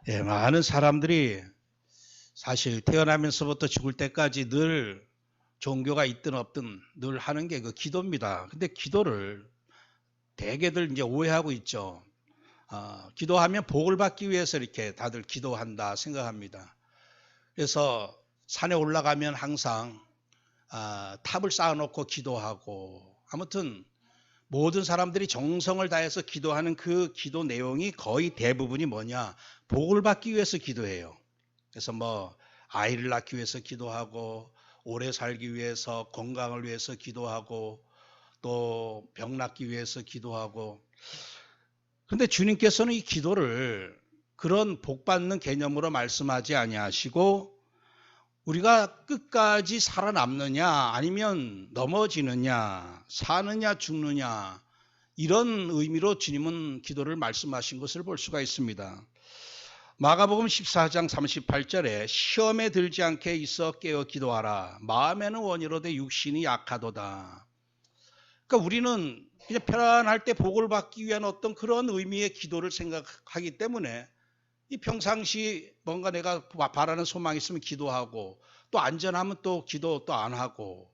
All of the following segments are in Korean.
예, 많은 사람들이 사실 태어나면서부터 죽을 때까지 늘 종교가 있든 없든 늘 하는 게 그 기도입니다. 근데 기도를 대개들 이제 오해하고 있죠. 기도하면 복을 받기 위해서 이렇게 다들 기도한다 생각합니다. 그래서 산에 올라가면 항상 탑을 쌓아놓고 기도하고 아무튼 모든 사람들이 정성을 다해서 기도하는 그 기도 내용이 거의 대부분이 뭐냐? 복을 받기 위해서 기도해요. 그래서 뭐 아이를 낳기 위해서 기도하고 오래 살기 위해서 건강을 위해서 기도하고 또 병 낫기 위해서 기도하고 근데 주님께서는 이 기도를 그런 복 받는 개념으로 말씀하지 아니하시고 우리가 끝까지 살아남느냐 아니면 넘어지느냐 사느냐 죽느냐 이런 의미로 주님은 기도를 말씀하신 것을 볼 수가 있습니다. 마가복음 14장 38절에 시험에 들지 않게 있어 깨어 기도하라. 마음에는 원이로되 육신이 약하도다. 그러니까 우리는 그냥 편안할 때 복을 받기 위한 어떤 그런 의미의 기도를 생각하기 때문에 이 평상시 뭔가 내가 바라는 소망이 있으면 기도하고 또 안전하면 또 기도 또 안 하고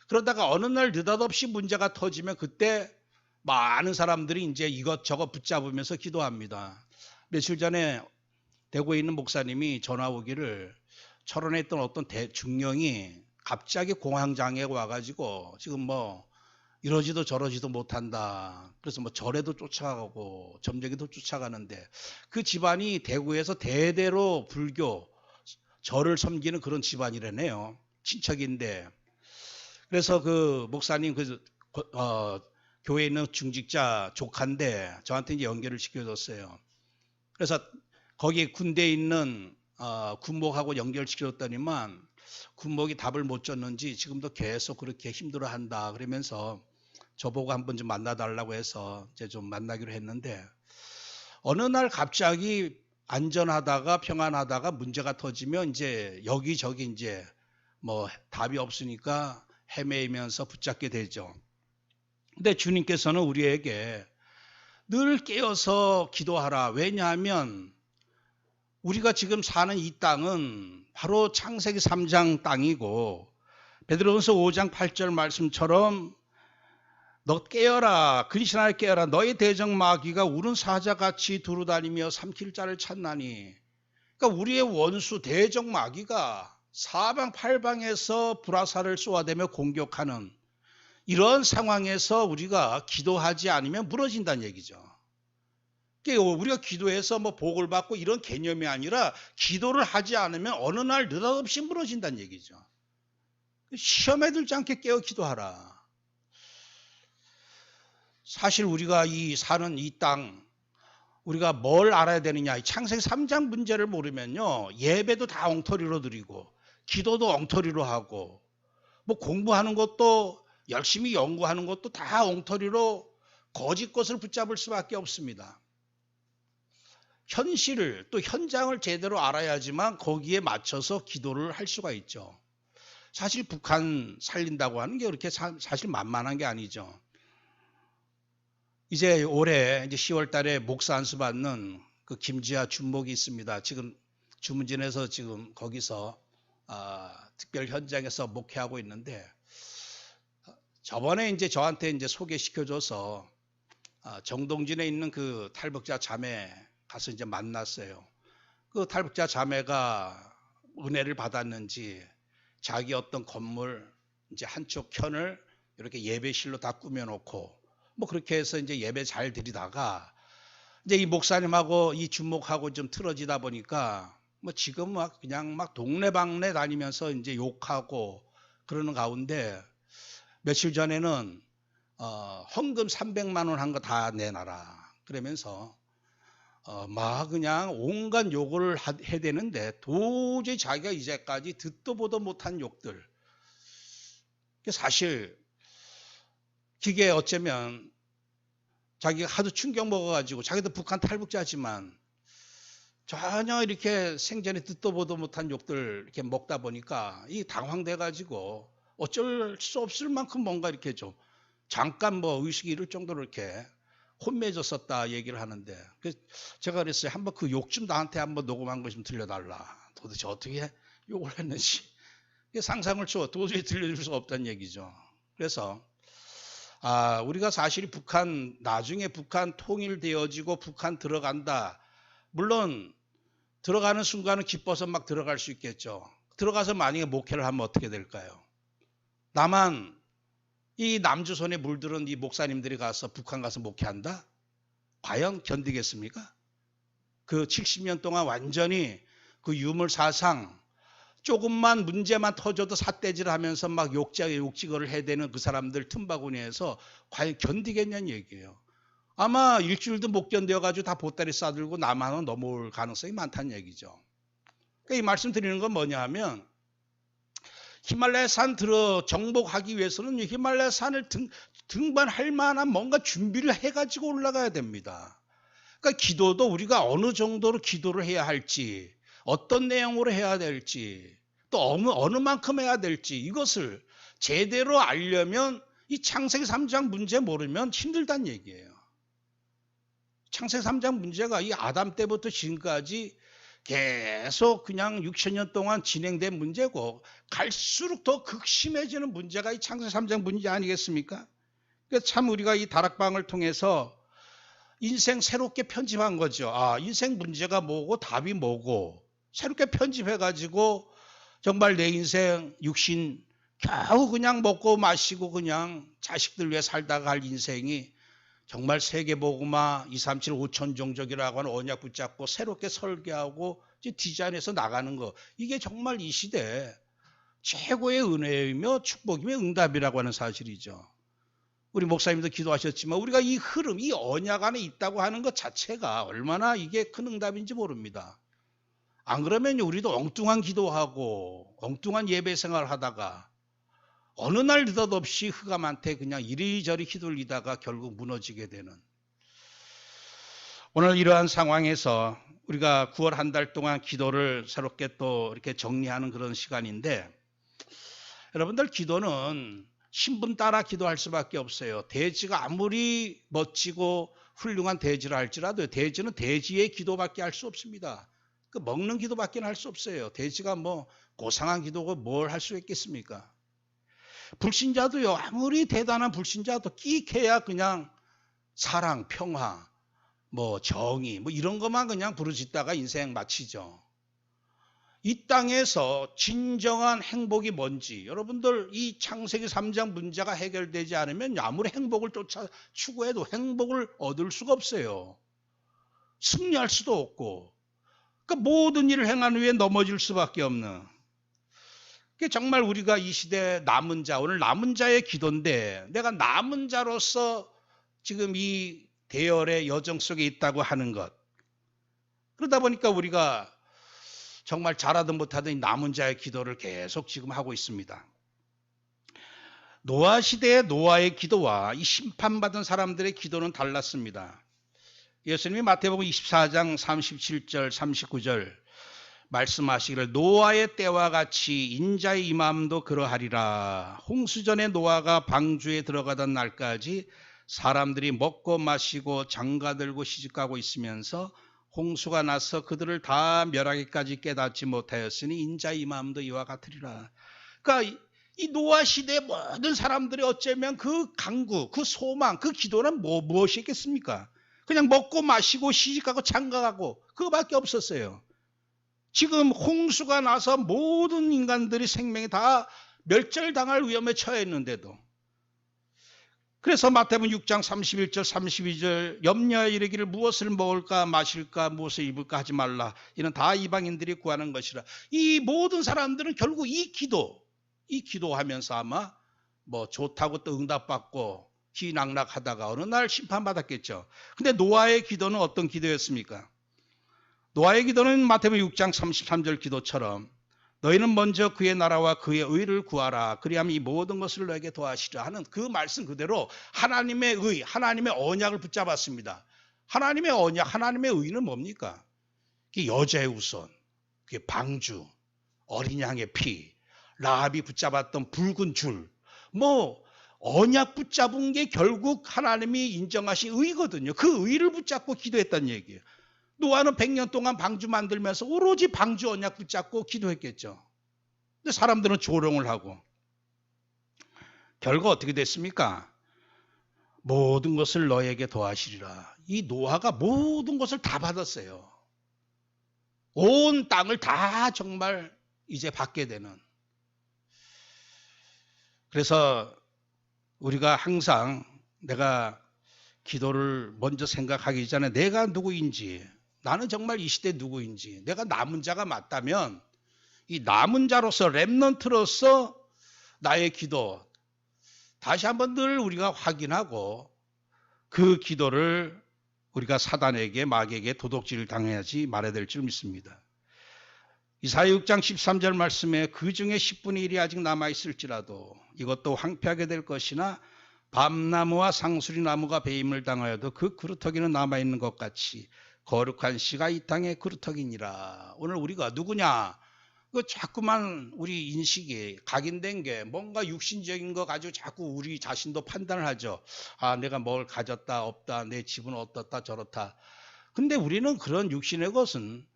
그러다가 어느 날 느닷없이 문제가 터지면 그때 많은 사람들이 이제 이것저것 붙잡으면서 기도합니다. 며칠 전에 대구에 있는 목사님이 전화 오기를 철원에 있던 어떤 중령이 갑자기 공황장애가 와가지고 지금 뭐 이러지도 저러지도 못한다. 그래서 뭐 절에도 쫓아가고 점쟁이도 쫓아가는데 그 집안이 대구에서 대대로 불교 절을 섬기는 그런 집안이라네요. 친척인데 그래서 그 목사님 교회에 있는 중직자 조카인데 저한테 이제 연결을 시켜줬어요. 그래서 거기 군대에 있는 군목하고 연결시켰더니만 군목이 답을 못 줬는지 지금도 계속 그렇게 힘들어한다 그러면서 저보고 한번 좀 만나달라고 해서 이제 좀 만나기로 했는데 어느 날 갑자기 안전하다가 평안하다가 문제가 터지면 이제 여기저기 이제 뭐 답이 없으니까 헤매면서 붙잡게 되죠. 근데 주님께서는 우리에게 늘 깨어서 기도하라. 왜냐하면 우리가 지금 사는 이 땅은 바로 창세기 3장 땅이고 베드로전서 5장 8절 말씀처럼 너 깨어라 근신하여 깨어라 너의 대적 마귀가 우는 사자같이 두루다니며 삼킬 자를 찾나니 그러니까 우리의 원수 대적 마귀가 사방팔방에서 불화살을 쏘아대며 공격하는 이런 상황에서 우리가 기도하지 않으면 무너진다는 얘기죠. 우리가 기도해서 뭐 복을 받고 이런 개념이 아니라 기도를 하지 않으면 어느 날 느닷없이 무너진다는 얘기죠. 시험에 들지 않게 깨어 기도하라. 사실 우리가 사는 이 땅 우리가 뭘 알아야 되느냐. 창세기 3장 문제를 모르면요. 예배도 다 엉터리로 드리고 기도도 엉터리로 하고 뭐 공부하는 것도 열심히 연구하는 것도 다 엉터리로 거짓 것을 붙잡을 수밖에 없습니다. 현실을 또 현장을 제대로 알아야지만 거기에 맞춰서 기도를 할 수가 있죠. 사실 북한 살린다고 하는 게 그렇게 사실 만만한 게 아니죠. 이제 올해 이제 10월 달에 목사 안수 받는 그 김지아 준목이 있습니다. 지금 주문진에서 지금 거기서 특별 현장에서 목회하고 있는데 저번에 이제 저한테 이제 소개시켜줘서 정동진에 있는 그 탈북자 자매 가서 이제 만났어요. 그 탈북자 자매가 은혜를 받았는지 자기 어떤 건물 이제 한쪽 편을 이렇게 예배실로 다 꾸며놓고 뭐 그렇게 해서 이제 예배 잘 드리다가 이제 이 목사님하고 이 주목하고 좀 틀어지다 보니까 뭐 지금 막 그냥 막 동네방네 다니면서 이제 욕하고 그러는 가운데 며칠 전에는 헌금 300만 원 한 거 다 내놔라 그러면서 막 그냥 온갖 욕을 해대는데 도저히 자기가 이제까지 듣도 보도 못한 욕들. 사실 그게 어쩌면 자기가 하도 충격 먹어가지고 자기도 북한 탈북자지만 전혀 이렇게 생전에 듣도 보도 못한 욕들 이렇게 먹다 보니까 이 당황돼가지고 어쩔 수 없을 만큼 뭔가 이렇게 좀 잠깐 뭐 의식이 이를 정도로 이렇게 혼매졌었다 얘기를 하는데, 제가 그랬어요. 한번 그 욕 좀 나한테 한번 녹음한 거 좀 들려달라. 도대체 어떻게 욕을 했는지 상상을 도저히 들려줄 수가 없다는 얘기죠. 그래서 우리가 사실 나중에 북한 통일되어지고 북한 들어간다. 물론 들어가는 순간은 기뻐서 막 들어갈 수 있겠죠. 들어가서 만약에 목회를 하면 어떻게 될까요? 이 남조선에 물들은 이 목사님들이 가서 북한 가서 목회한다? 과연 견디겠습니까? 그 70년 동안 완전히 그 유물 사상, 조금만 문제만 터져도 삿대질 하면서 막 욕지거를 해대는 그 사람들 틈바구니에서 과연 견디겠냐는 얘기예요. 아마 일주일도 못 견뎌가지고 다 보따리 싸들고 남한은 넘어올 가능성이 많다는 얘기죠. 그러니까 이 말씀 드리는 건 뭐냐 하면, 히말라야 산 정복하기 위해서는 히말라야 산을 등반할 만한 뭔가 준비를 해가지고 올라가야 됩니다. 그러니까 기도도 우리가 어느 정도로 기도를 해야 할지, 어떤 내용으로 해야 될지, 또 어느 만큼 해야 될지, 이것을 제대로 알려면 이 창세기 3장 문제 모르면 힘들다는 얘기예요. 창세기 3장 문제가 이 아담 때부터 지금까지 계속 그냥 6천년 동안 진행된 문제고, 갈수록 더 극심해지는 문제가 이 창세기 3장 문제 아니겠습니까? 그러니까 참 우리가 이 다락방을 통해서 인생 새롭게 편집한 거죠. 인생 문제가 뭐고 답이 뭐고 새롭게 편집해가지고 정말 내 인생 육신 겨우 그냥 먹고 마시고 그냥 자식들 위해 살다가 할 인생이 정말 세계복음화 237 5천 종족이라고 하는 언약 붙잡고 새롭게 설계하고 디자인해서 나가는 거, 이게 정말 이 시대 최고의 은혜이며 축복이며 응답이라고 하는 사실이죠. 우리 목사님도 기도하셨지만 우리가 이 흐름, 이 언약 안에 있다고 하는 것 자체가 얼마나 이게 큰 응답인지 모릅니다. 안 그러면 우리도 엉뚱한 기도하고 엉뚱한 예배 생활을 하다가 어느 날 느닷없이 흑암한테 그냥 이리저리 휘둘리다가 결국 무너지게 되는, 오늘 이러한 상황에서 우리가 9월 한 달 동안 기도를 새롭게 또 이렇게 정리하는 그런 시간인데, 여러분들 기도는 신분 따라 기도할 수밖에 없어요. 대지가 아무리 멋지고 훌륭한 대지를 할지라도 대지는 대지의 기도밖에 할 수 없습니다. 그 먹는 기도밖에 할 수 없어요. 대지가 뭐 고상한 기도고 뭘 할 수 있겠습니까? 불신자도요, 아무리 대단한 불신자도 끼케야 그냥 사랑, 평화, 뭐 정의, 뭐 이런 것만 그냥 부르짖다가 인생 마치죠. 이 땅에서 진정한 행복이 뭔지, 여러분들 이 창세기 3장 문제가 해결되지 않으면 아무리 행복을 추구해도 행복을 얻을 수가 없어요. 승리할 수도 없고, 그러니까 모든 일을 행한 후에 넘어질 수밖에 없는, 정말 우리가 이 시대 남은 자, 오늘 남은 자의 기도인데, 내가 남은 자로서 지금 이 대열의 여정 속에 있다고 하는 것, 그러다 보니까 우리가 정말 잘하든 못하든 이 남은 자의 기도를 계속 지금 하고 있습니다. 노아 시대의 노아의 기도와 이 심판받은 사람들의 기도는 달랐습니다. 예수님이 마태복음 24장 37절 39절 말씀하시기를, 노아의 때와 같이 인자의 임함도 그러하리라. 홍수전에 노아가 방주에 들어가던 날까지 사람들이 먹고 마시고 장가들고 시집가고 있으면서 홍수가 나서 그들을 다 멸하기까지 깨닫지 못하였으니 인자의 임함도 이와 같으리라. 그러니까 이 노아 시대의 모든 사람들이 어쩌면 그 간구, 그 소망, 그 기도는 무엇이겠습니까? 그냥 먹고 마시고 시집가고 장가가고 그거밖에 없었어요. 지금 홍수가 나서 모든 인간들이 생명이 다 멸절당할 위험에 처했는데도, 그래서 마태복음 6장 31절 32절 염려하여 이르기를 무엇을 먹을까 마실까 무엇을 입을까 하지 말라. 이는 다 이방인들이 구하는 것이라. 이 모든 사람들은 결국 이 기도하면서 아마 뭐 좋다고 또 응답받고 희낙락하다가 어느 날 심판받았겠죠. 근데 노아의 기도는 어떤 기도였습니까? 노아의 기도는 마태복음 6장 33절 기도처럼 너희는 먼저 그의 나라와 그의 의를 구하라. 그리하면 이 모든 것을 너에게 더하시라 하는 그 말씀 그대로 하나님의 의, 하나님의 언약을 붙잡았습니다. 하나님의 언약, 하나님의 의는 뭡니까? 그게 여자의 우선, 그게 방주, 어린 양의 피, 라합이 붙잡았던 붉은 줄, 뭐 언약 붙잡은 게 결국 하나님이 인정하신 의거든요. 그 의를 붙잡고 기도했다는 얘기예요. 노아는 100년 동안 방주 만들면서 오로지 방주 언약 붙잡고 기도했겠죠. 근데 사람들은 조롱을 하고 결과 어떻게 됐습니까? 모든 것을 너에게 더하시리라. 이 노아가 모든 것을 다 받았어요. 온 땅을 다 정말 이제 받게 되는. 그래서 우리가 항상 내가 기도를 먼저 생각하기 전에 내가 누구인지, 나는 정말 이 시대 누구인지, 내가 남은 자가 맞다면 이 남은 자로서 렘넌트로서 나의 기도 다시 한번 늘 우리가 확인하고 그 기도를 우리가 사단에게 마귀에게 도둑질 당해야지 말아야 될 줄 믿습니다. 이사야 6장 13절 말씀에 그 중에 10분의 1이 아직 남아있을지라도 이것도 황폐하게 될 것이나 밤나무와 상수리 나무가 배임을 당하여도 그 그루터기는 남아있는 것 같이 거룩한 씨가 이 땅의 그루터기니라. 오늘 우리가 누구냐? 그 자꾸만 우리 인식이 각인된 게 뭔가 육신적인 거 가지고 자꾸 우리 자신도 판단을 하죠. 아, 내가 뭘 가졌다 없다, 내 집은 어떻다 저렇다. 근데 우리는 그런 육신의 것은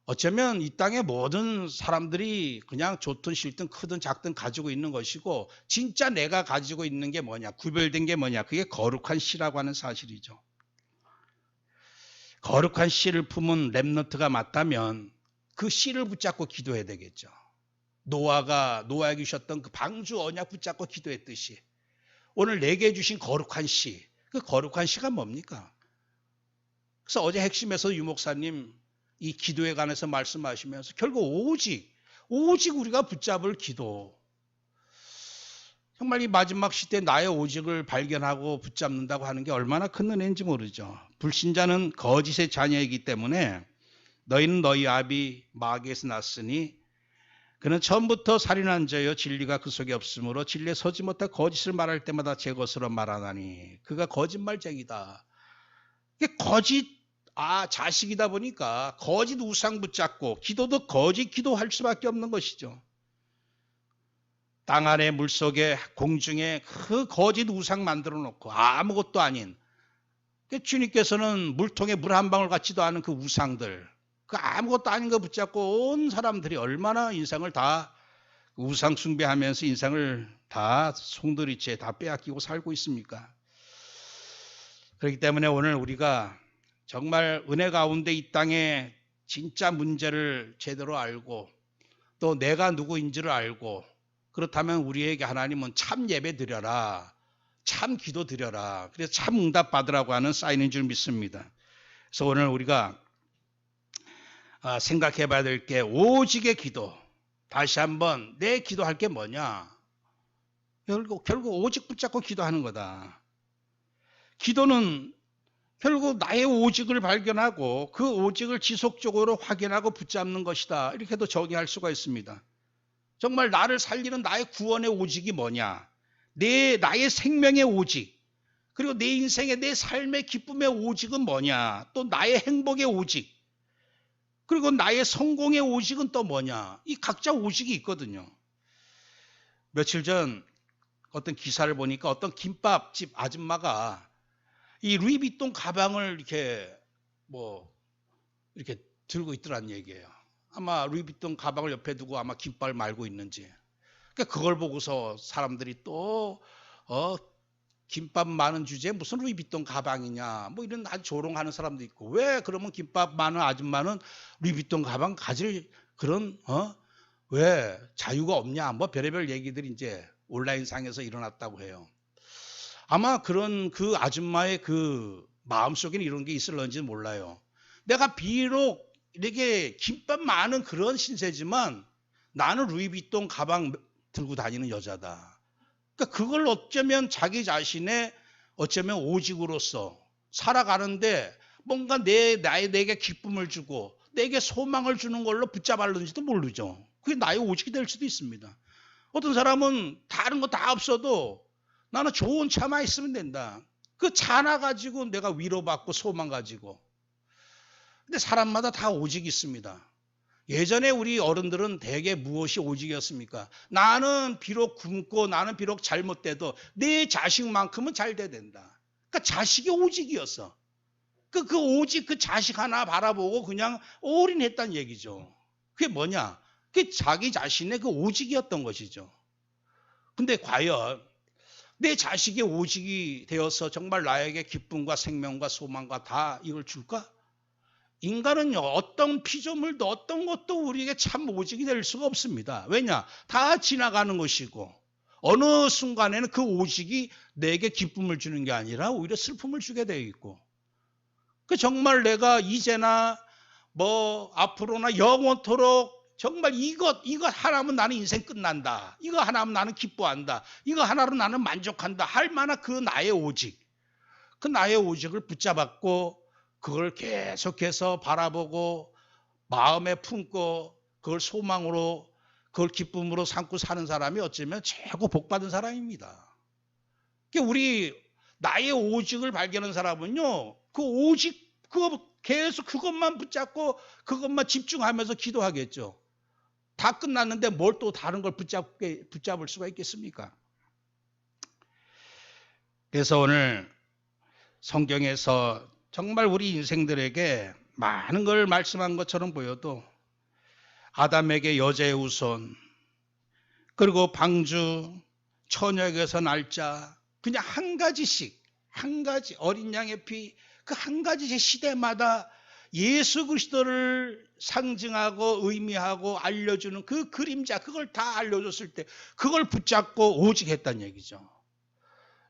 어쩌면 이 땅의 모든 사람들이 그냥 좋든 싫든 크든 작든 가지고 있는 것이고, 진짜 내가 가지고 있는 게 뭐냐, 구별된 게 뭐냐, 그게 거룩한 씨라고 하는 사실이죠. 거룩한 씨를 품은 렘넌트가 맞다면 그 씨를 붙잡고 기도해야 되겠죠. 노아가 노아에게 주셨던 그 방주 언약 붙잡고 기도했듯이 오늘 내게 주신 거룩한 씨, 그 거룩한 씨가 뭡니까? 그래서 어제 핵심에서 유 목사님 이 기도에 관해서 말씀하시면서 결국 오직 우리가 붙잡을 기도, 정말 이 마지막 시대 나의 오직을 발견하고 붙잡는다고 하는 게 얼마나 큰 은혜인지 모르죠. 불신자는 거짓의 자녀이기 때문에 너희는 너희 아비 마귀에서 났으니 그는 처음부터 살인한 자여 진리가 그 속에 없으므로 진리에 서지 못하 거짓을 말할 때마다 제 것으로 말하나니 그가 거짓말쟁이다. 이게 거짓 자식이다 보니까 거짓 우상 붙잡고 기도도 거짓 기도할 수밖에 없는 것이죠. 땅 아래 물속에 공중에 그 거짓 우상 만들어 놓고 아무것도 아닌, 주님께서는 물통에 물 한 방울 같지도 않은 그 우상들, 그 아무것도 아닌 거 붙잡고 온 사람들이 얼마나 인생을 다 우상 숭배하면서 인생을 다 송두리째 다 빼앗기고 살고 있습니까? 그렇기 때문에 오늘 우리가 정말 은혜 가운데 이 땅에 진짜 문제를 제대로 알고 또 내가 누구인지를 알고, 그렇다면 우리에게 하나님은 참 예배 드려라, 참 기도 드려라, 그래서 참 응답 받으라고 하는 사인인 줄 믿습니다. 그래서 오늘 우리가 생각해 봐야 될 게 오직의 기도. 다시 한번 내 기도할 게 뭐냐? 결국 오직 붙잡고 기도하는 거다. 기도는 결국 나의 오직을 발견하고 그 오직을 지속적으로 확인하고 붙잡는 것이다. 이렇게도 정의할 수가 있습니다. 정말 나를 살리는 나의 구원의 오직이 뭐냐? 나의 생명의 오직, 그리고 내 인생의 내 삶의 기쁨의 오직은 뭐냐? 또 나의 행복의 오직, 그리고 나의 성공의 오직은 또 뭐냐? 이 각자 오직이 있거든요. 며칠 전 어떤 기사를 보니까 어떤 김밥집 아줌마가 이 루이비통 가방을 이렇게 들고 있더란 얘기예요. 아마 루이비통 가방을 옆에 두고 아마 김밥을 말고 있는지. 그러니까 그걸 보고서 사람들이 또 김밥 많은 주제에 무슨 루이비통 가방이냐, 뭐 이런 아주 조롱하는 사람도 있고, 왜 그러면 김밥 많은 아줌마는 루이비통 가방 가질 그런 왜 자유가 없냐, 뭐 별의별 얘기들이 이제 온라인상에서 일어났다고 해요. 아마 그런 그 아줌마의 그 마음속에는 이런 게 있을런지는 몰라요. 내가 비록 이렇게 김밥 많은 그런 신세지만 나는 루이비통 가방 들고 다니는 여자다. 그러니까 그걸 어쩌면 자기 자신의 어쩌면 오직으로서 살아가는데 뭔가 내게 기쁨을 주고 내게 소망을 주는 걸로 붙잡았는지도 모르죠. 그게 나의 오직이 될 수도 있습니다. 어떤 사람은 다른 거 다 없어도 나는 좋은 차만 있으면 된다. 그 차 하나 가지고 내가 위로받고 소망 가지고. 근데 사람마다 다 오직이 있습니다. 예전에 우리 어른들은 대개 무엇이 오직이었습니까? 나는 비록 굶고 나는 비록 잘못돼도 내 자식만큼은 잘 돼야 된다. 그러니까 자식이 오직이었어. 그 오직 그 자식 하나 바라보고 그냥 올인했다는 얘기죠. 그게 뭐냐? 그게 자기 자신의 그 오직이었던 것이죠. 근데 과연 내 자식이 오직이 되어서 정말 나에게 기쁨과 생명과 소망과 다 이걸 줄까? 인간은요, 어떤 피조물도 어떤 것도 우리에게 참 오직이 될 수가 없습니다. 왜냐? 다 지나가는 것이고 어느 순간에는 그 오직이 내게 기쁨을 주는 게 아니라 오히려 슬픔을 주게 되어 있고, 그 정말 내가 이제나 뭐 앞으로나 영원토록 정말 이것 하나면 나는 인생 끝난다, 이거 하나면 나는 기뻐한다, 이거 하나로 나는 만족한다 할 만한 그 나의 오직, 그 나의 오직을 붙잡았고 그걸 계속해서 바라보고 마음에 품고 그걸 소망으로 그걸 기쁨으로 삼고 사는 사람이 어쩌면 최고 복받은 사람입니다. 우리 나의 오직을 발견한 사람은요, 그 오직 그거 계속 그것만 붙잡고 그것만 집중하면서 기도하겠죠. 다 끝났는데 뭘 또 다른 걸 붙잡을 수가 있겠습니까? 그래서 오늘 성경에서 정말 우리 인생들에게 많은 걸 말씀한 것처럼 보여도 아담에게 여자의 후손, 그리고 방주, 처녀에게서 날짜, 그냥 한 가지씩, 한 가지 어린 양의 피, 그 한 가지씩 시대마다 예수 그리스도를 상징하고 의미하고 알려주는 그 그림자, 그걸 다 알려줬을 때 그걸 붙잡고 오직 했다는 얘기죠.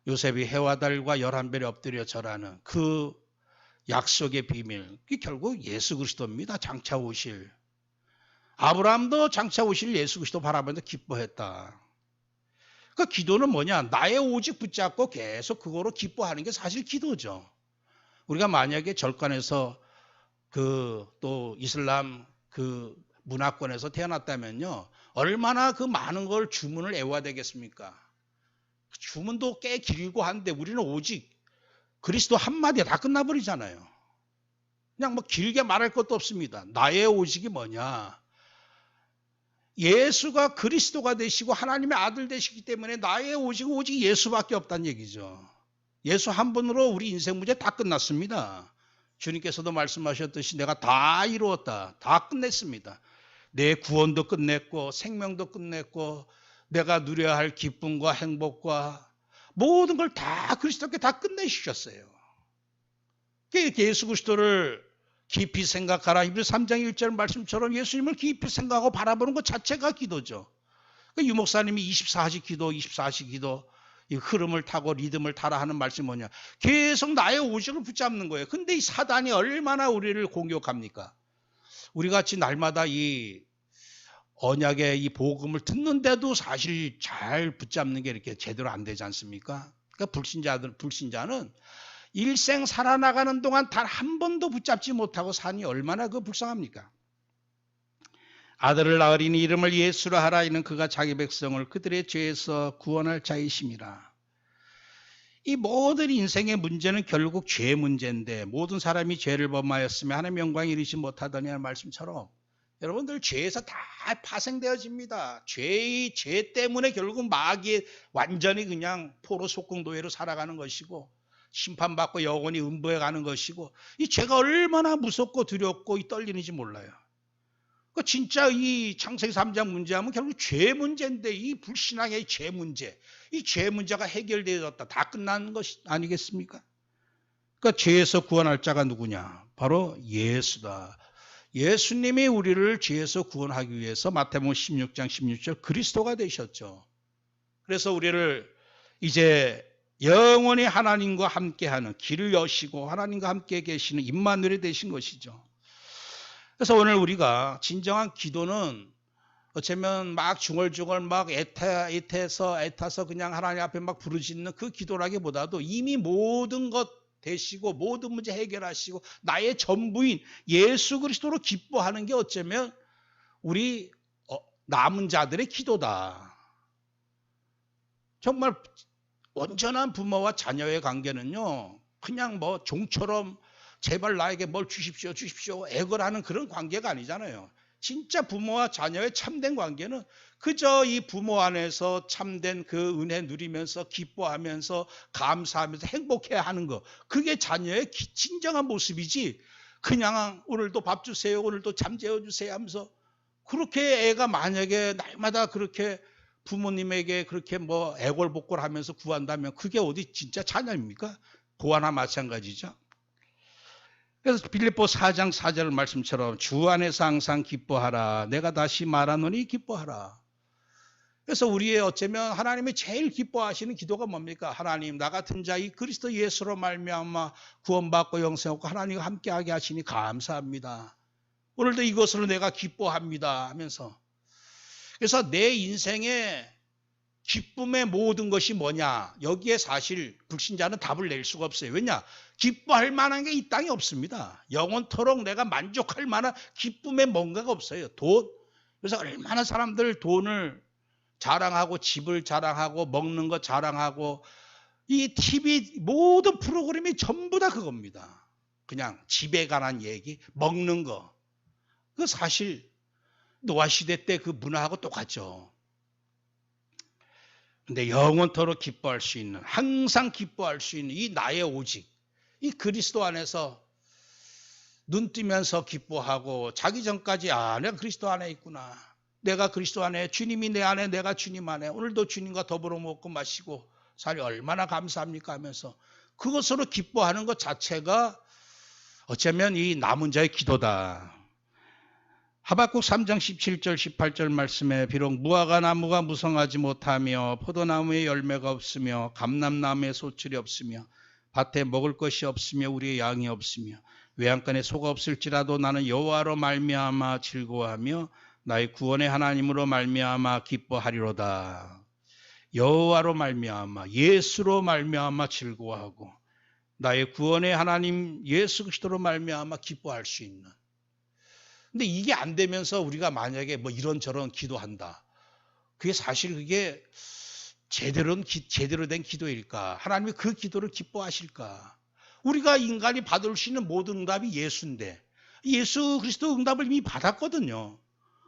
요셉이 해와 달과 11별에 엎드려 절하는 그 약속의 비밀, 그게 결국 예수 그리스도입니다. 장차 오실. 아브라함도 장차 오실 예수 그리스도 바라보면서 기뻐했다. 그 기도는 뭐냐? 나의 오직 붙잡고 계속 그거로 기뻐하는 게 사실 기도죠. 우리가 만약에 절간에서 또 이슬람 그 문화권에서 태어났다면요, 얼마나 그 많은 걸 주문을 애워야 되겠습니까? 주문도 꽤 길고 한데 우리는 오직 그리스도 한마디에 다 끝나버리잖아요. 그냥 뭐 길게 말할 것도 없습니다. 나의 오직이 뭐냐? 예수가 그리스도가 되시고 하나님의 아들 되시기 때문에 나의 오직은 오직 예수밖에 없다는 얘기죠. 예수 한 분으로 우리 인생 문제 다 끝났습니다. 주님께서도 말씀하셨듯이 내가 다 이루었다, 다 끝냈습니다. 내 구원도 끝냈고 생명도 끝냈고 내가 누려야 할 기쁨과 행복과 모든 걸 다 그리스도께 다 끝내주셨어요. 예수 그리스도를 깊이 생각하라. 히브리서 3장 1절 말씀처럼 예수님을 깊이 생각하고 바라보는 것 자체가 기도죠. 유목사님이 24시 기도 이 흐름을 타고 리듬을 타라 하는 말씀이 뭐냐? 계속 나의 오직을 붙잡는 거예요. 근데 이 사단이 얼마나 우리를 공격합니까? 우리 같이 날마다 이 언약의 이 복음을 듣는데도 사실 잘 붙잡는 게 이렇게 제대로 안 되지 않습니까? 그러니까 불신자는 일생 살아나가는 동안 단 한 번도 붙잡지 못하고 사니 얼마나 불쌍합니까? 아들을 낳으리니 이름을 예수라 하라. 이는 그가 자기 백성을 그들의 죄에서 구원할 자이심이라. 이 모든 인생의 문제는 결국 죄 문제인데 모든 사람이 죄를 범하였으며 하나님의 영광에 이르지 못하더니 하는 말씀처럼 여러분들 죄에서 다 파생되어집니다. 죄 때문에 결국 마귀에 완전히 그냥 포로 속궁도회로 살아가는 것이고 심판받고 영원히 음부에 가는 것이고, 이 죄가 얼마나 무섭고 두렵고 떨리는지 몰라요. 진짜 이 창세기 3장 문제하면 결국 죄 문제인데 이 불신앙의 죄 문제, 이 죄 문제가 해결되었다, 다 끝난 것이 아니겠습니까? 그러니까 죄에서 구원할 자가 누구냐? 바로 예수다. 예수님이 우리를 죄에서 구원하기 위해서 마태복음 16장 16절 그리스도가 되셨죠. 그래서 우리를 이제 영원히 하나님과 함께하는 길을 여시고 하나님과 함께 계시는 임마누엘이 되신 것이죠. 그래서 오늘 우리가 진정한 기도는 어쩌면 막 중얼중얼 막 애타서 그냥 하나님 앞에 막 부르짖는 그 기도라기보다도 이미 모든 것 되시고 모든 문제 해결하시고 나의 전부인 예수 그리스도로 기뻐하는 게 어쩌면 우리 남은 자들의 기도다. 정말 온전한 부모와 자녀의 관계는요, 그냥 뭐 종처럼 제발 나에게 뭘 주십시오 애걸하는 그런 관계가 아니잖아요. 진짜 부모와 자녀의 참된 관계는 그저 이 부모 안에서 참된 그 은혜 누리면서 기뻐하면서 감사하면서 행복해야 하는 거. 그게 자녀의 진정한 모습이지. 그냥 오늘도 밥 주세요. 오늘도 잠 재워주세요 하면서 그렇게 애가 만약에 날마다 그렇게 부모님에게 그렇게 뭐 애골복골 하면서 구한다면 그게 어디 진짜 자녀입니까? 고아나 마찬가지죠. 그래서 빌립보 4장 4절 말씀처럼 주 안에서 항상 기뻐하라. 내가 다시 말하노니 기뻐하라. 그래서 우리의 어쩌면 하나님이 제일 기뻐하시는 기도가 뭡니까? 하나님 나 같은 자 이 그리스도 예수로 말미암아 구원받고 영생 얻고 하나님과 함께하게 하시니 감사합니다. 오늘도 이것으로 내가 기뻐합니다 하면서 그래서 내 인생의 기쁨의 모든 것이 뭐냐? 여기에 사실 불신자는 답을 낼 수가 없어요. 왜냐? 기뻐할 만한 게 이 땅에 없습니다. 영원토록 내가 만족할 만한 기쁨의 뭔가가 없어요. 돈. 그래서 얼마나 사람들 돈을 자랑하고 집을 자랑하고 먹는 거 자랑하고 이 TV 모든 프로그램이 전부 다 그겁니다. 그냥 집에 관한 얘기, 먹는 거. 그 사실 노아시대 때 그 문화하고 똑같죠. 근데 영원토록 기뻐할 수 있는, 항상 기뻐할 수 있는 이 나의 오직, 이 그리스도 안에서 눈 뜨면서 기뻐하고 자기 전까지 내가 그리스도 안에 있구나. 내가 그리스도 안에, 주님이 내 안에, 내가 주님 안에, 오늘도 주님과 더불어 먹고 마시고 살이 얼마나 감사합니까 하면서 그것으로 기뻐하는 것 자체가 어쩌면 이 남은 자의 기도다. 하박국 3장 17절 18절 말씀에 비록 무화과 나무가 무성하지 못하며 포도나무에 열매가 없으며 감람나무에 소출이 없으며 밭에 먹을 것이 없으며 우리의 양이 없으며 외양간에 소가 없을지라도 나는 여호와로 말미암아 즐거워하며 나의 구원의 하나님으로 말미암아 기뻐하리로다. 여호와로 말미암아 예수로 말미암아 즐거워하고 나의 구원의 하나님 예수 그리스도로 말미암아 기뻐할 수 있는. 근데 이게 안 되면서 우리가 만약에 뭐 이런저런 기도한다. 그게 사실 그게 제대로 된 기도일까? 하나님이 그 기도를 기뻐하실까? 우리가 인간이 받을 수 있는 모든 응답이 예수인데 예수 그리스도 응답을 이미 받았거든요.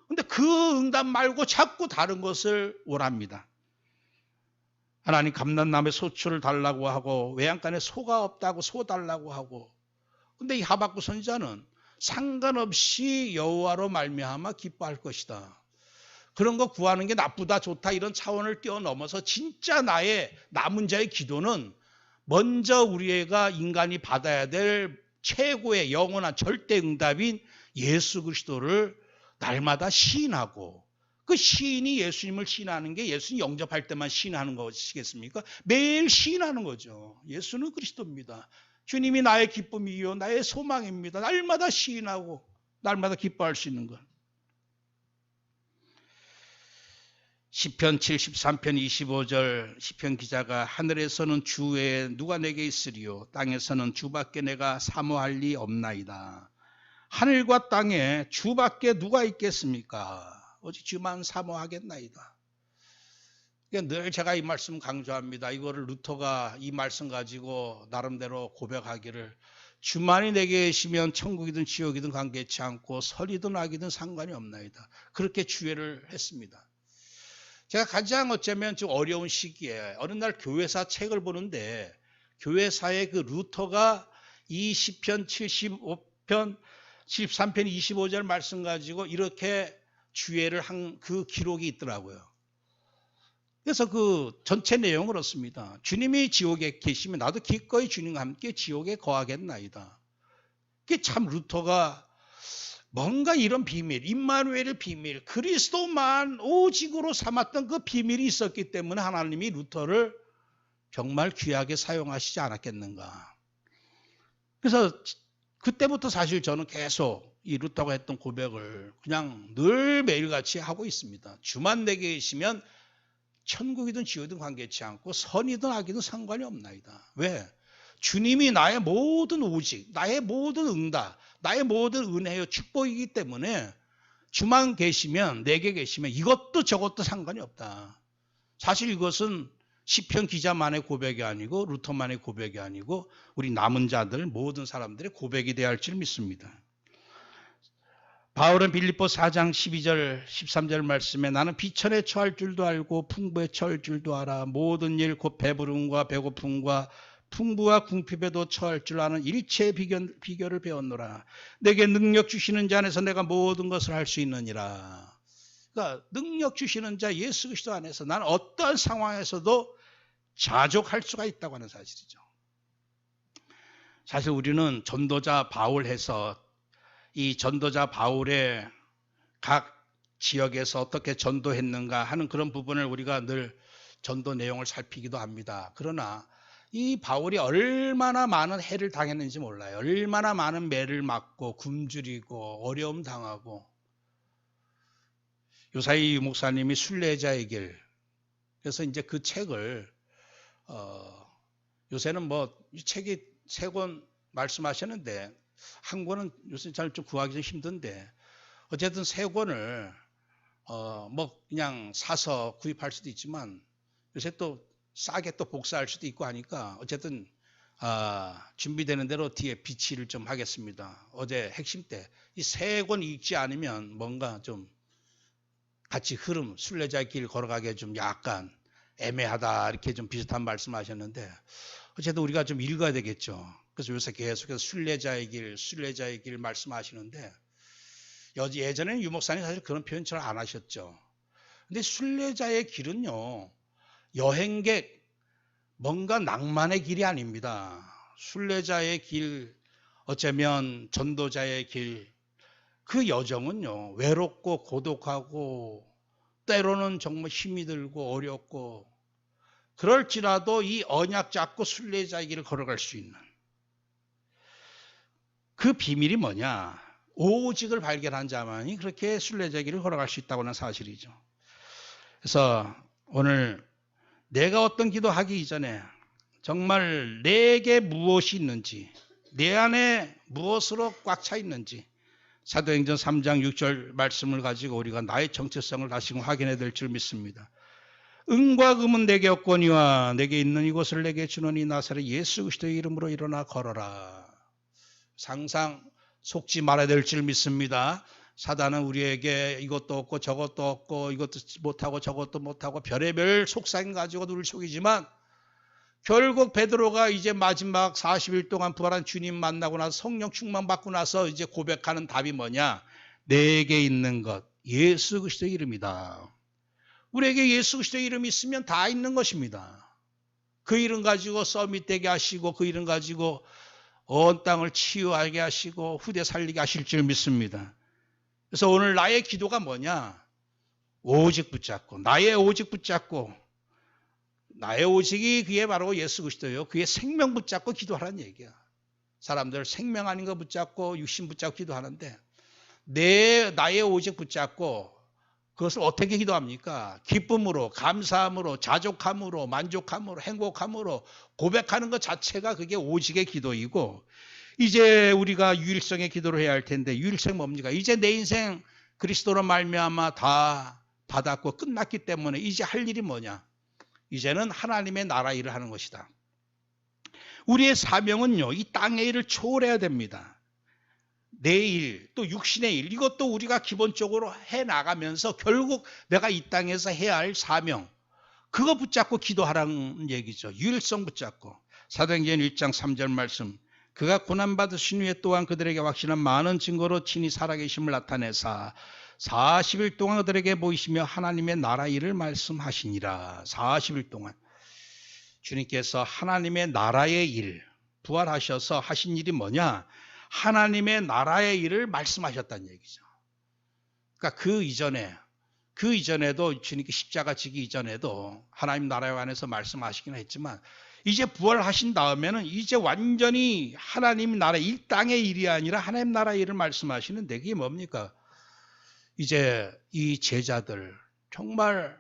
근데 그 응답 말고 자꾸 다른 것을 원합니다. 하나님 감람나무에 소출을 달라고 하고 외양간에 소가 없다고 소 달라고 하고. 근데 이 하박국 선지자는 상관없이 여호와로 말미암아 기뻐할 것이다. 그런 거 구하는 게 나쁘다 좋다 이런 차원을 뛰어넘어서 진짜 나의 남은 자의 기도는 먼저 우리가 인간이 받아야 될 최고의 영원한 절대 응답인 예수 그리스도를 날마다 시인하고 그 시인이 예수님을 시인하는 게 예수님 영접할 때만 시인하는 것이겠습니까? 매일 시인하는 거죠. 예수는 그리스도입니다. 주님이 나의 기쁨이요 나의 소망입니다. 날마다 시인하고 날마다 기뻐할 수 있는 것. 시편 73편 25절 시편 기자가 하늘에서는 주 외에 누가 내게 있으리요 땅에서는 주밖에 내가 사모할 리 없나이다. 하늘과 땅에 주밖에 누가 있겠습니까? 오직 주만 사모하겠나이다. 늘 제가 이 말씀 강조합니다. 이거를 루터가 이 말씀 가지고 나름대로 고백하기를 주만이 내게 계시면 천국이든 지옥이든 관계치 않고 설이든 악이든 상관이 없나이다. 그렇게 주회를 했습니다. 제가 가장 어쩌면 좀 어려운 시기에 어느 날 교회사 책을 보는데 교회사의 그 루터가 이 시편 75편 73편 25절 말씀 가지고 이렇게 주회를 한 그 기록이 있더라고요. 그래서 그 전체 내용은 그렇습니다. 주님이 지옥에 계시면 나도 기꺼이 주님과 함께 지옥에 거하겠나이다. 그게 참 루터가 뭔가 이런 비밀, 임마누엘의 비밀, 그리스도만 오직으로 삼았던 그 비밀이 있었기 때문에 하나님이 루터를 정말 귀하게 사용하시지 않았겠는가. 그래서 그때부터 사실 저는 계속 이 루터가 했던 고백을 그냥 늘 매일같이 하고 있습니다. 주만 내게 계시면 천국이든 지옥이든 관계치 않고 선이든 악이든 상관이 없나이다. 왜? 주님이 나의 모든 오직, 나의 모든 응답, 나의 모든 은혜요 축복이기 때문에 주만 계시면 내게 계시면 이것도 저것도 상관이 없다. 사실 이것은 시편 기자만의 고백이 아니고 루터만의 고백이 아니고 우리 남은 자들 모든 사람들의 고백이 되어야 할 줄 믿습니다. 바울은 빌립보 4장 12절 13절 말씀에 나는 비천에 처할 줄도 알고 풍부에 처할 줄도 알아. 모든 일 곧 배부름과 배고픔과 풍부와 궁핍에도 처할 줄 아는 일체의 비결을 배웠노라. 내게 능력 주시는 자 안에서 내가 모든 것을 할 수 있느니라. 그러니까 능력 주시는 자 예수 그리스도 안에서 나는 어떠한 상황에서도 자족할 수가 있다고 하는 사실이죠. 사실 우리는 전도자 바울 해서 이 전도자 바울의 각 지역에서 어떻게 전도했는가 하는 그런 부분을 우리가 늘 전도 내용을 살피기도 합니다. 그러나 이 바울이 얼마나 많은 해를 당했는지 몰라요. 얼마나 많은 매를 맞고 굶주리고 어려움 당하고. 요사이 유 목사님이 순례자의 길, 그래서 이제 그 책을 요새는 뭐 이 책이 3권 말씀하셨는데 한 권은 요새 잘 좀 구하기 좀 힘든데 어쨌든 3권을 뭐 그냥 사서 구입할 수도 있지만 요새 또 싸게 또 복사할 수도 있고 하니까 어쨌든 준비되는 대로 뒤에 비치를 좀 하겠습니다. 어제 핵심 때 이 3권 읽지 않으면 뭔가 좀 같이 흐름, 순례자의 길 걸어가기에 좀 약간 애매하다 이렇게 좀 비슷한 말씀하셨는데 어쨌든 우리가 좀 읽어야 되겠죠. 그래서 요새 계속해서 순례자의 길 말씀하시는데 예전에는 유 목사님 사실 그런 표현 잘 안 하셨죠. 근데 순례자의 길은요, 여행객, 뭔가 낭만의 길이 아닙니다. 순례자의 길, 어쩌면 전도자의 길, 그 여정은요, 외롭고 고독하고 때로는 정말 힘이 들고 어렵고 그럴지라도 이 언약 잡고 순례자의 길을 걸어갈 수 있는 그 비밀이 뭐냐? 오직을 발견한 자만이 그렇게 순례자의 길을 걸어갈 수 있다고 하는 사실이죠. 그래서 오늘 내가 어떤 기도하기 이전에 정말 내게 무엇이 있는지, 내 안에 무엇으로 꽉 차 있는지 사도행전 3장 6절 말씀을 가지고 우리가 나의 정체성을 다시금 확인해야 될 줄 믿습니다. 은과 금은 내게 없거니와 내게 있는 이것을 내게 주노니 나사렛 예수 그리스도의 이름으로 일어나 걸어라. 항상 속지 말아야 될 줄 믿습니다. 사단은 우리에게 이것도 없고 저것도 없고 이것도 못하고 저것도 못하고 별의별 속삭임 가지고 우리를 속이지만 결국 베드로가 이제 마지막 40일 동안 부활한 주님 만나고 나서 성령 충만 받고 나서 이제 고백하는 답이 뭐냐? 내게 있는 것 예수 그리스도의 이름이다. 우리에게 예수 그리스도의 이름이 있으면 다 있는 것입니다. 그 이름 가지고 서밋 되게 하시고 그 이름 가지고 온 땅을 치유하게 하시고 후대 살리게 하실 줄 믿습니다. 그래서 오늘 나의 기도가 뭐냐? 오직 붙잡고 나의 오직 붙잡고 나의 오직이 그게 바로 예수 그리스도예요. 그의 생명 붙잡고 기도하라는 얘기야. 사람들 생명 아닌 거 붙잡고 육신 붙잡고 기도하는데 나의 오직 붙잡고 그것을 어떻게 기도합니까? 기쁨으로, 감사함으로, 자족함으로, 만족함으로, 행복함으로 고백하는 것 자체가 그게 오직의 기도이고 이제 우리가 유일성의 기도를 해야 할 텐데 유일성 뭡니까? 이제 내 인생 그리스도로 말미암아 다 받았고 끝났기 때문에 이제 할 일이 뭐냐? 이제는 하나님의 나라 일을 하는 것이다. 우리의 사명은요, 이 땅의 일을 초월해야 됩니다. 내일 또 육신의 일 이것도 우리가 기본적으로 해나가면서 결국 내가 이 땅에서 해야 할 사명 그거 붙잡고 기도하라는 얘기죠. 유일성 붙잡고 사도행전 1장 3절 말씀 그가 고난받으신 후에 또한 그들에게 확신한 많은 증거로 친히 살아계심을 나타내사 40일 동안 그들에게 보이시며 하나님의 나라 일을 말씀하시니라. 40일 동안 주님께서 하나님의 나라의 일 부활하셔서 하신 일이 뭐냐? 하나님의 나라의 일을 말씀하셨다는 얘기죠. 그러니까 그 이전에도 주님께 십자가 지기 이전에도 하나님 나라에 관해서 말씀하시긴 했지만 이제 부활하신 다음에는 이제 완전히 하나님 나라 이 땅의 일이 아니라 하나님 나라의 일을 말씀하시는데 그게 뭡니까? 이제 이 제자들 정말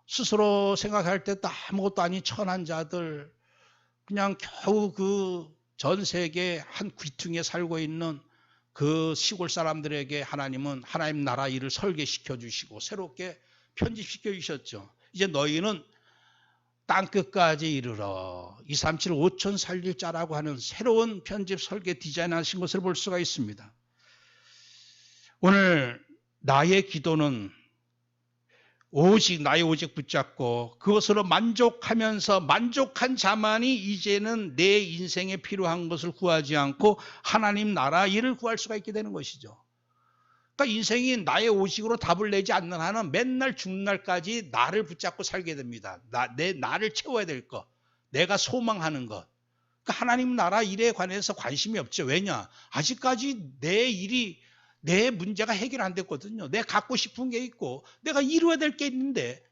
스스로 생각할 때도 아무것도 아닌 천한 자들 그냥 겨우 그 전 세계 한 귀퉁이에 살고 있는 그 시골 사람들에게 하나님은 하나님 나라 일을 설계시켜 주시고 새롭게 편집시켜 주셨죠. 이제 너희는 땅끝까지 이르러 237 5천 살릴 자라고 하는 새로운 편집 설계 디자인하신 것을 볼 수가 있습니다. 오늘 나의 기도는 오직 나의 오직 붙잡고 그것으로 만족하면서 만족한 자만이 이제는 내 인생에 필요한 것을 구하지 않고 하나님 나라 일을 구할 수가 있게 되는 것이죠. 그러니까 인생이 나의 오직으로 답을 내지 않는 한은 맨날 죽는 날까지 나를 붙잡고 살게 됩니다. 나를 채워야 될 것, 내가 소망하는 것. 그러니까 하나님 나라 일에 관해서 관심이 없죠. 왜냐? 아직까지 내 문제가 해결 안 됐거든요. 내가 갖고 싶은 게 있고 내가 이루어야 될 게 있는데,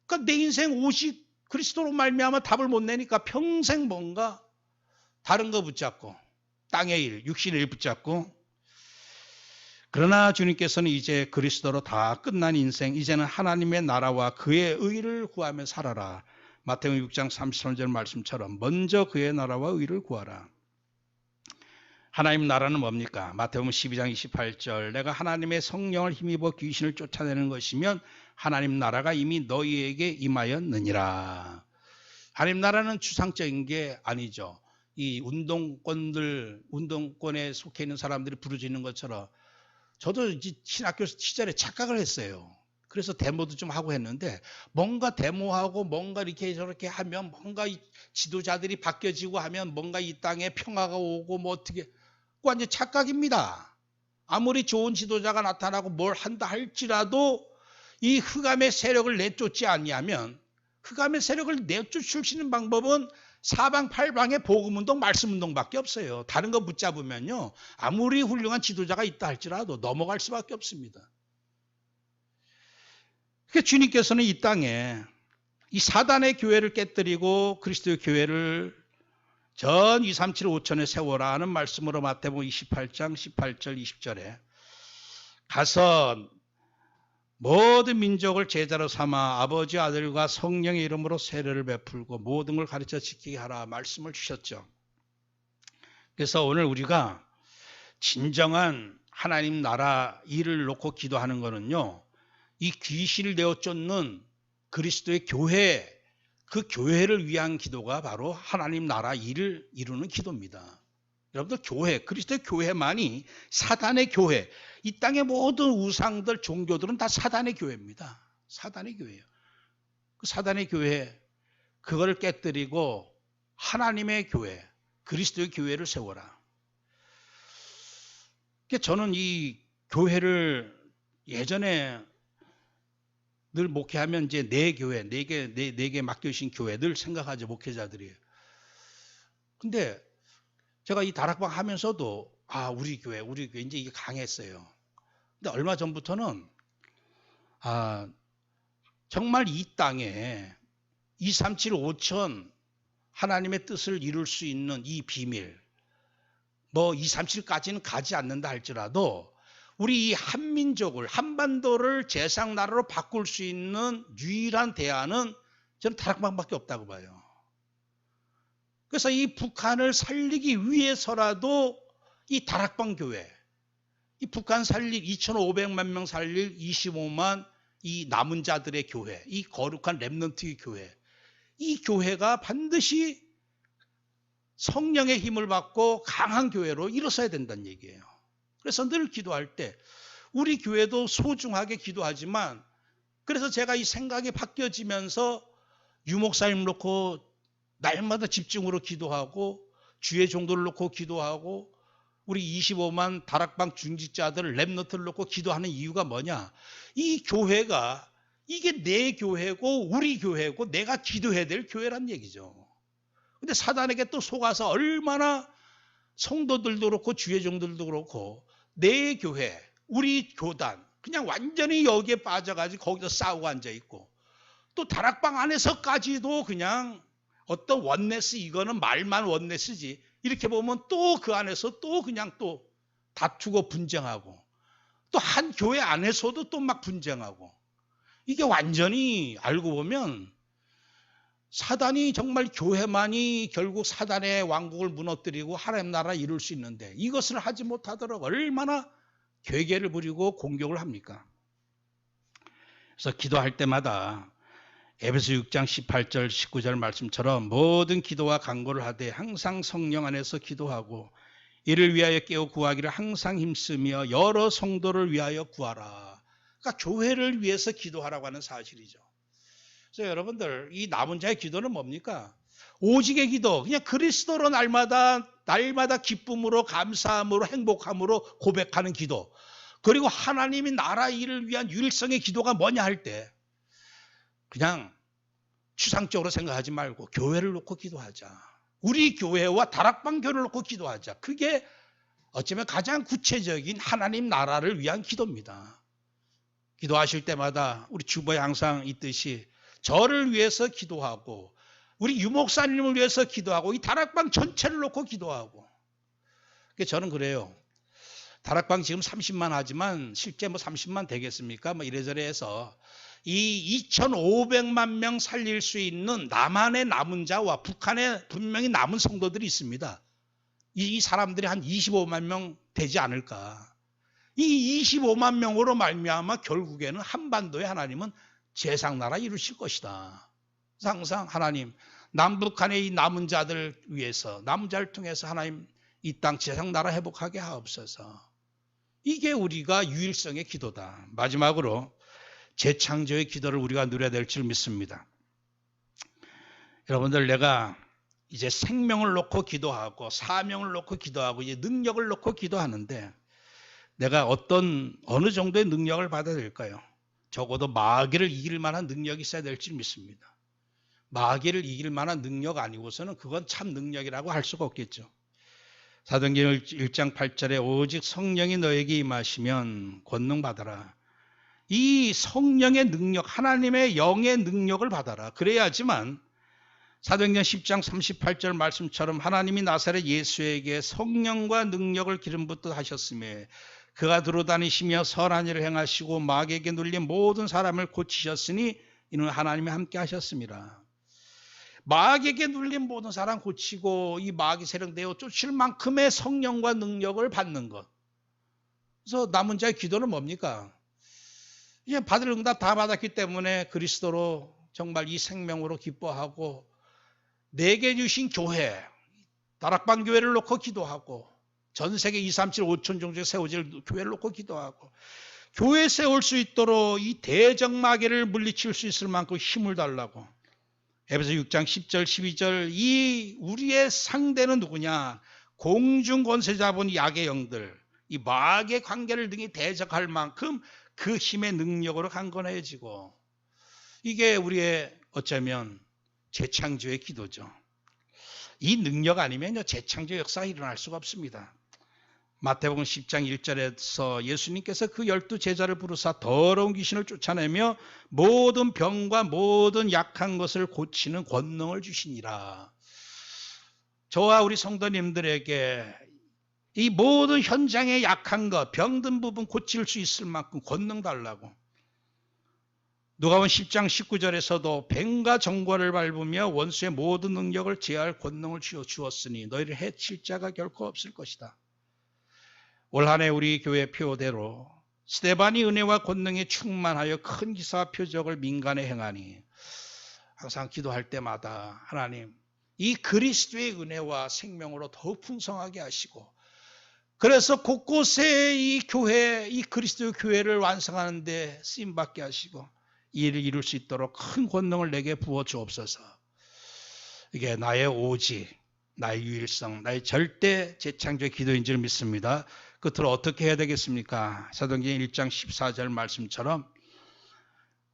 그러니까 내 인생 오직 그리스도로 말미암아 답을 못 내니까 평생 뭔가 다른 거 붙잡고 땅의 일, 육신의 일 붙잡고. 그러나 주님께서는 이제 그리스도로 다 끝난 인생, 이제는 하나님의 나라와 그의 의를 구하며 살아라. 마태복음 6장 33절 말씀처럼 먼저 그의 나라와 의를 구하라. 하나님 나라는 뭡니까? 마태복음 12장 28절 내가 하나님의 성령을 힘입어 귀신을 쫓아내는 것이면 하나님 나라가 이미 너희에게 임하였느니라. 하나님 나라는 추상적인 게 아니죠. 이 운동권에 속해 있는 사람들이 부르짖는 것처럼 저도 신학교 시절에 착각을 했어요. 그래서 데모도 좀 하고 했는데 뭔가 데모하고 뭔가 이렇게 저렇게 하면 뭔가 이 지도자들이 바뀌어지고 하면 뭔가 이 땅에 평화가 오고 뭐 어떻게, 완전 착각입니다. 아무리 좋은 지도자가 나타나고 뭘 한다 할지라도 이 흑암의 세력을 내쫓지 않냐면, 흑암의 세력을 내쫓을 수 있는 방법은 사방팔방의 복음운동, 말씀운동밖에 없어요. 다른 거 붙잡으면요 아무리 훌륭한 지도자가 있다 할지라도 넘어갈 수밖에 없습니다. 그러니까 주님께서는 이 땅에 이 사단의 교회를 깨뜨리고 그리스도의 교회를 전 2, 3, 7, 5천에 세워라 하는 말씀으로 마태복음 28장 18절 20절에 가서 모든 민족을 제자로 삼아 아버지 아들과 성령의 이름으로 세례를 베풀고 모든 걸 가르쳐 지키게 하라 말씀을 주셨죠. 그래서 오늘 우리가 진정한 하나님 나라 일을 놓고 기도하는 거는요, 이 귀신을 내어 쫓는 그리스도의 교회, 그 교회를 위한 기도가 바로 하나님 나라 일을 이루는 기도입니다. 여러분들 교회, 그리스도의 교회만이 사단의 교회, 이 땅의 모든 우상들, 종교들은 다 사단의 교회입니다. 사단의 교회예요. 그 사단의 교회, 그거를 깨뜨리고 하나님의 교회, 그리스도의 교회를 세워라. 저는 이 교회를 예전에 늘 목회하면 이제 네 교회, 네 개 맡겨주신 교회 늘 생각하죠, 목회자들이. 근데 제가 이 다락방 하면서도 우리 교회 이제 이게 강했어요. 근데 얼마 전부터는 정말 이 땅에 2, 3, 7, 5천 하나님의 뜻을 이룰 수 있는 이 비밀, 뭐 2, 3, 7까지는 가지 않는다 할지라도 우리 이 한민족을, 한반도를 제상나라로 바꿀 수 있는 유일한 대안은 저는 다락방밖에 없다고 봐요. 그래서 이 북한을 살리기 위해서라도 이 다락방 교회, 이 북한 2,500만 명 살릴 25만 이 남은 자들의 교회, 이 거룩한 렘넌트의 교회, 이 교회가 반드시 성령의 힘을 받고 강한 교회로 일어서야 된다는 얘기예요. 그래서 늘 기도할 때 우리 교회도 소중하게 기도하지만, 그래서 제가 이 생각이 바뀌어지면서 유목사님 놓고 날마다 집중으로 기도하고 주의 종도를 놓고 기도하고 우리 25만 다락방 중직자들 렘넌트를 놓고 기도하는 이유가 뭐냐, 이 교회가 이게 내 교회고 우리 교회고 내가 기도해야 될 교회란 얘기죠. 근데 사단에게 또 속아서 얼마나 성도들도 그렇고 주의 종들도 그렇고 내 교회, 우리 교단 그냥 완전히 여기에 빠져가지고 거기서 싸우고 앉아있고, 또 다락방 안에서까지도 그냥 어떤 원네스, 이거는 말만 원네스지 이렇게 보면 또 그 안에서 또 그냥 또 다투고 분쟁하고, 또 한 교회 안에서도 또 막 분쟁하고, 이게 완전히 알고 보면 사단이 정말 교회만이 결국 사단의 왕국을 무너뜨리고 하나님 나라 이룰 수 있는데 이것을 하지 못하도록 얼마나 괴계를 부리고 공격을 합니까? 그래서 기도할 때마다 에베소 6장 18절 19절 말씀처럼 모든 기도와 간구를 하되 항상 성령 안에서 기도하고 이를 위하여 깨어 구하기를 항상 힘쓰며 여러 성도를 위하여 구하라. 그러니까 교회를 위해서 기도하라고 하는 사실이죠. 그래서 여러분들 이 남은 자의 기도는 뭡니까? 오직의 기도, 그냥 그리스도로 날마다 기쁨으로 감사함으로 행복함으로 고백하는 기도. 그리고 하나님이 나라 일을 위한 유일성의 기도가 뭐냐 할 때 그냥 추상적으로 생각하지 말고 교회를 놓고 기도하자. 우리 교회와 다락방 교회를 놓고 기도하자. 그게 어쩌면 가장 구체적인 하나님 나라를 위한 기도입니다. 기도하실 때마다 우리 주보에 항상 있듯이 저를 위해서 기도하고 우리 유목사님을 위해서 기도하고 이 다락방 전체를 놓고 기도하고. 저는 그래요. 다락방 지금 30만 하지만 실제 뭐 30만 되겠습니까? 뭐 이래저래 해서 이 2,500만 명 살릴 수 있는 남한의 남은 자와 북한에 분명히 남은 성도들이 있습니다. 이 사람들이 한 25만 명 되지 않을까. 이 25만 명으로 말미암아 결국에는 한반도에 하나님은 제상나라 이루실 것이다. 항상 하나님 남북한의 이 남은 자들 위해서 남은 자를 통해서 하나님 이 땅 제상나라 회복하게 하옵소서. 이게 우리가 유일성의 기도다. 마지막으로 재창조의 기도를 우리가 누려야 될 줄 믿습니다. 여러분들 내가 이제 생명을 놓고 기도하고 사명을 놓고 기도하고 이제 능력을 놓고 기도하는데 내가 어느 정도의 능력을 받아야 될까요? 적어도 마귀를 이길 만한 능력이 있어야 될 줄 믿습니다. 마귀를 이길 만한 능력 아니고서는 그건 참 능력이라고 할 수가 없겠죠. 사도행전 1장 8절에 오직 성령이 너에게 임하시면 권능 받아라. 이 성령의 능력, 하나님의 영의 능력을 받아라. 그래야지만 사도행전 10장 38절 말씀처럼 하나님이 나사렛 예수에게 성령과 능력을 기름 붓듯 하셨으며 그가 들어다니시며 선한 일을 행하시고 마귀에게 눌린 모든 사람을 고치셨으니 이는 하나님이 함께 하셨습니다. 마귀에게 눌린 모든 사람 고치고 이 마귀 세력 내어 쫓을 만큼의 성령과 능력을 받는 것. 그래서 남은 자의 기도는 뭡니까? 이제 받을 응답 다 받았기 때문에 그리스도로 정말 이 생명으로 기뻐하고 내게 주신 교회, 다락방 교회를 놓고 기도하고 전 세계 237, 5천 종족에 세워질 교회를 놓고 기도하고 교회 세울 수 있도록 이 대적마귀를 물리칠 수 있을 만큼 힘을 달라고. 에베소 6장 10절 12절 이 우리의 상대는 누구냐? 공중 권세 잡은 약의 영들, 이 마귀의 관계를 등이 대적할 만큼 그 힘의 능력으로 강건해지고 이게 우리의 어쩌면 재창조의 기도죠. 이 능력 아니면요 재창조 역사가 일어날 수가 없습니다. 마태복음 10장 1절에서 예수님께서 그 12제자를 부르사 더러운 귀신을 쫓아내며 모든 병과 모든 약한 것을 고치는 권능을 주시니라. 저와 우리 성도님들에게 이 모든 현장의 약한 것, 병든 부분 고칠 수 있을 만큼 권능 달라고. 누가복음 10장 19절에서도 뱀과 정과를 밟으며 원수의 모든 능력을 제어할 권능을 주었으니 너희를 해칠 자가 결코 없을 것이다. 올 한 해 우리 교회 표대로 스데반이 은혜와 권능에 충만하여 큰 기사와 표적을 민간에 행하니 항상 기도할 때마다 하나님 이 그리스도의 은혜와 생명으로 더욱 풍성하게 하시고 그래서 곳곳에 이 교회, 이 그리스도의 교회를 완성하는 데 쓰임받게 하시고 이 일을 이룰 수 있도록 큰 권능을 내게 부어 주옵소서. 이게 나의 오직, 나의 유일성, 나의 절대 재창조의 기도인 줄 믿습니다. 끝으로 어떻게 해야 되겠습니까? 사도행전 1장 14절 말씀처럼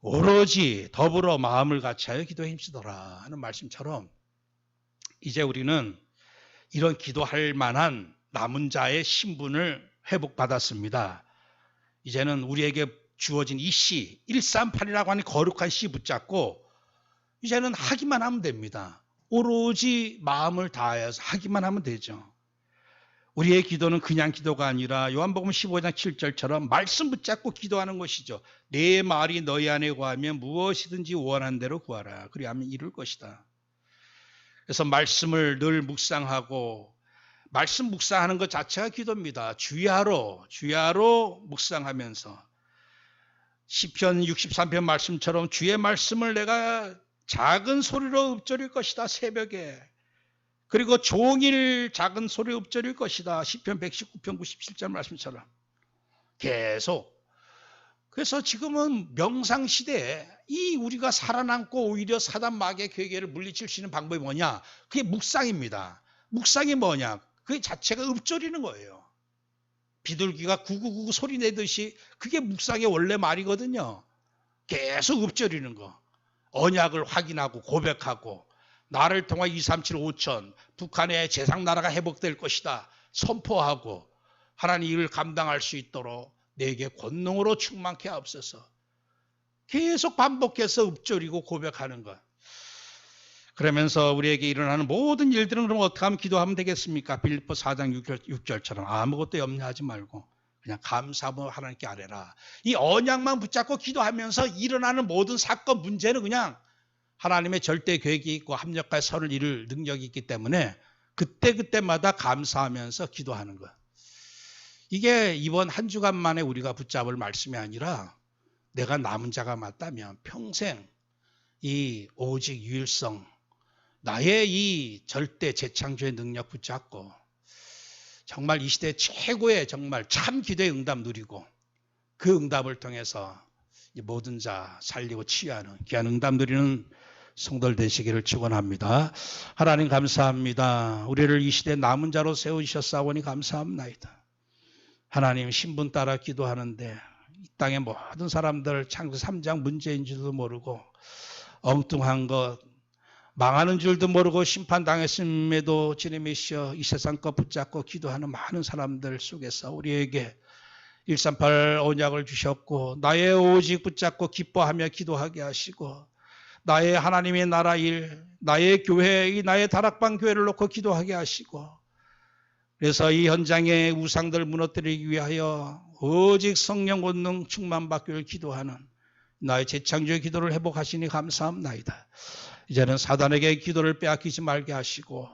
오로지 더불어 마음을 같이하여 기도에 힘쓰더라 하는 말씀처럼 이제 우리는 이런 기도할 만한 남은 자의 신분을 회복받았습니다. 이제는 우리에게 주어진 이 씨, 138이라고 하는 거룩한 씨 붙잡고 이제는 하기만 하면 됩니다. 오로지 마음을 다해서 하기만 하면 되죠. 우리의 기도는 그냥 기도가 아니라 요한복음 15장 7절처럼 말씀 붙잡고 기도하는 것이죠. 내 말이 너희 안에 거하면 무엇이든지 원하는 대로 구하라. 그리하면 이룰 것이다. 그래서 말씀을 늘 묵상하고 말씀 묵상하는 것 자체가 기도입니다. 주야로 묵상하면서 시편 63편 말씀처럼 주의 말씀을 내가 작은 소리로 읊조릴 것이다. 새벽에 그리고 종일 작은 소리 읊조릴 것이다. 시편 119편 97절 말씀처럼 계속. 그래서 지금은 명상시대에 이 우리가 살아남고 오히려 사단 마귀의 괴계를 물리칠 수 있는 방법이 뭐냐? 그게 묵상입니다. 묵상이 뭐냐? 그 자체가 읊조리는 거예요. 비둘기가 구구구구 소리 내듯이 그게 묵상의 원래 말이거든요. 계속 읊조리는 거. 언약을 확인하고 고백하고 나를 통해 237 5천 북한의 제상나라가 회복될 것이다. 선포하고 하나님 이를 감당할 수 있도록 내게 권능으로 충만케 하옵소서. 계속 반복해서 읊조리고 고백하는 것. 그러면서 우리에게 일어나는 모든 일들은 그럼 어떻게 하면 기도하면 되겠습니까? 빌립보 4장 6절처럼 아무것도 염려하지 말고 그냥 감사하며 하나님께 아뢰라. 이 언약만 붙잡고 기도하면서 일어나는 모든 사건 문제는 그냥 하나님의 절대 계획이 있고 합력할 선을 이룰 능력이 있기 때문에 그때그때마다 감사하면서 기도하는 것. 이게 이번 한 주간 만에 우리가 붙잡을 말씀이 아니라 내가 남은 자가 맞다면 평생 이 오직 유일성, 나의 이 절대 재창조의 능력 붙잡고 정말 이 시대 최고의 정말 참 기도의 응답 누리고 그 응답을 통해서 모든 자 살리고 치유하는 귀한 응답 누리는 성도들 되시기를 축원합니다. 하나님 감사합니다. 우리를 이 시대 남은 자로 세우셨사오니 감사합나이다. 하나님 신분 따라 기도하는데 이 땅의 모든 사람들 창세기 3장 문제인 줄도 모르고 엉뚱한 것 망하는 줄도 모르고 심판당했음에도 주님이시여 이 세상 것 붙잡고 기도하는 많은 사람들 속에서 우리에게 138 언약을 주셨고 나의 오직 붙잡고 기뻐하며 기도하게 하시고 나의 하나님의 나라 일, 나의 교회, 나의 다락방 교회를 놓고 기도하게 하시고 그래서 이 현장의 우상들 무너뜨리기 위하여 오직 성령 권능 충만받기를 기도하는 나의 재창조의 기도를 회복하시니 감사합나이다. 이제는 사단에게 기도를 빼앗기지 말게 하시고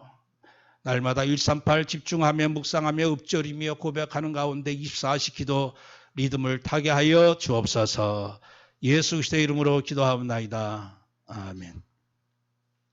날마다 138 집중하며 묵상하며 읊조리며 고백하는 가운데 24시 기도 리듬을 타게 하여 주옵소서. 예수 그리스도의 이름으로 기도하옵나이다. 아멘.